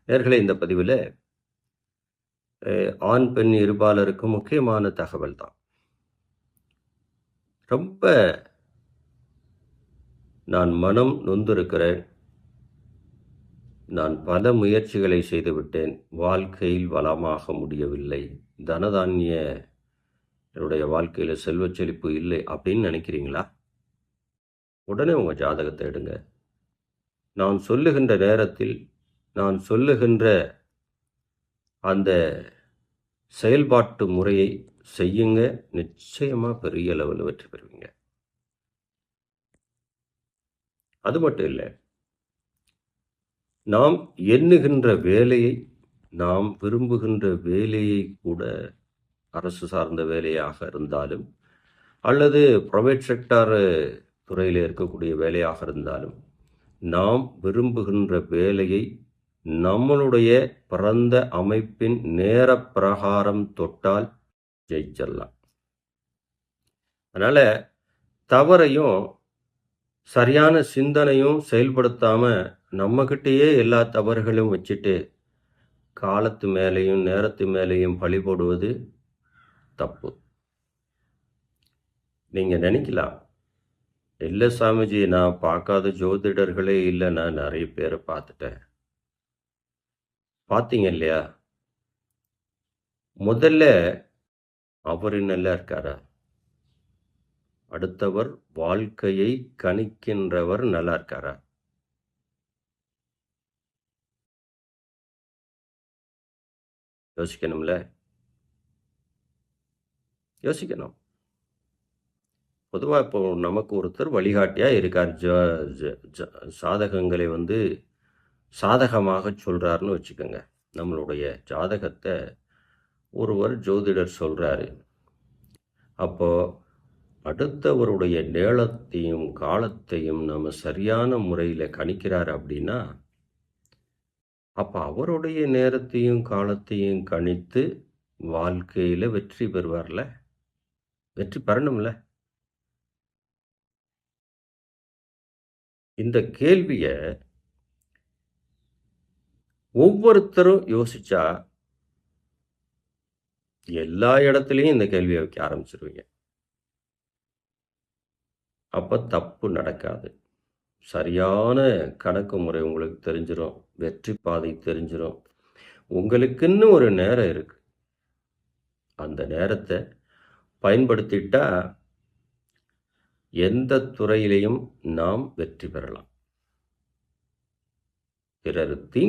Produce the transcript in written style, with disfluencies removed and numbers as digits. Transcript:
நேயர்களே, இந்த பதிவில் ஆண் பெண் இருபாலருக்கும் முக்கியமான தகவல் தான். ரொம்ப நான் மனம் நொந்திருக்கிறேன். நான் பல முயற்சிகளை செய்துவிட்டேன். வாழ்க்கையில் வளமாக முடியவில்லை. தனதானிய என்னுடைய வாழ்க்கையில் செல்வச் செழிப்பு இல்லை அப்படின்னு நினைக்கிறீங்களா? உடனே உங்கள் ஜாதகத்தை எடுங்க. நான் சொல்லுகின்ற நேரத்தில் நான் சொல்லுகின்ற அந்த செயல்பாட்டு முறையை செய்யுங்க. நிச்சயமா பெரிய லெவலில் வெற்றி பெறுவீங்க. அது மட்டும் இல்லை, நாம் எண்ணுகின்ற வேலையை, நாம் விரும்புகின்ற வேலையை கூட அரசு சார்ந்த வேலையாக இருந்தாலும் அல்லது பிரைவேட் செக்டார் துறையில் இருக்கக்கூடிய வேலையாக இருந்தாலும், நாம் விரும்புகின்ற வேலையை நம்மளுடைய பிறந்த அமைப்பின் நேர பிரகாரம் தொட்டால் ஜெயிச்சிடலாம். அதனால் தவறையும் சரியான சிந்தனையும் செயல்படுத்தாம நம்மகிட்டயே எல்லா தவறுகளும் வச்சுட்டு காலத்து மேலேயும் நேரத்து மேலேயும் பழி போடுவது தப்பு. நீங்க நினைக்கலாம், இல்லை சாமிஜி, நான் பார்க்காத ஜோதிடர்களே இல்லை, நான் நிறைய பேரை பார்த்துட்டேன். பார்த்தீங்க இல்லையா? முதல்ல அவர் நல்லா இருக்காரா? அடுத்தவர் வாழ்க்கையை கணிக்கின்றவர் நல்லா இருக்காரா? யோசிக்கணும்ல, யோசிக்கணும். பொதுவாக இப்போ நமக்கு ஒருத்தர் வழிகாட்டியாக இருக்கார். சாதகங்களை சாதகமாக சொல்கிறாருன்னு வச்சுக்கோங்க. நம்மளுடைய ஜாதகத்தை ஒருவர் ஜோதிடர் சொல்கிறாரு. அப்போது அடுத்தவருடைய நேரத்தையும் காலத்தையும் நம்ம சரியான முறையில் கணிக்கிறார் அப்படின்னா, அப்போ அவருடைய நேரத்தையும் காலத்தையும் கணித்து வாழ்க்கையில் வெற்றி பெறுவார்ல, வெற்றி பெறணும்ல. இந்த கேள்வியை ஒவ்வொருத்தரும் யோசிச்சா எல்லா இடத்துலையும் இந்த கேள்வியை வைக்க ஆரம்பிச்சிருவீங்க. அப்போ தப்பு நடக்காது. சரியான கணக்கு முறை உங்களுக்கு தெரிஞ்சிடும். வெற்றி பாதை தெரிஞ்சிடும். உங்களுக்குன்னு ஒரு நேரம் இருக்கு. அந்த நேரத்தை பயன்படுத்திட்டா எந்த துறையிலையும் நாம் வெற்றி பெறலாம். பிறர்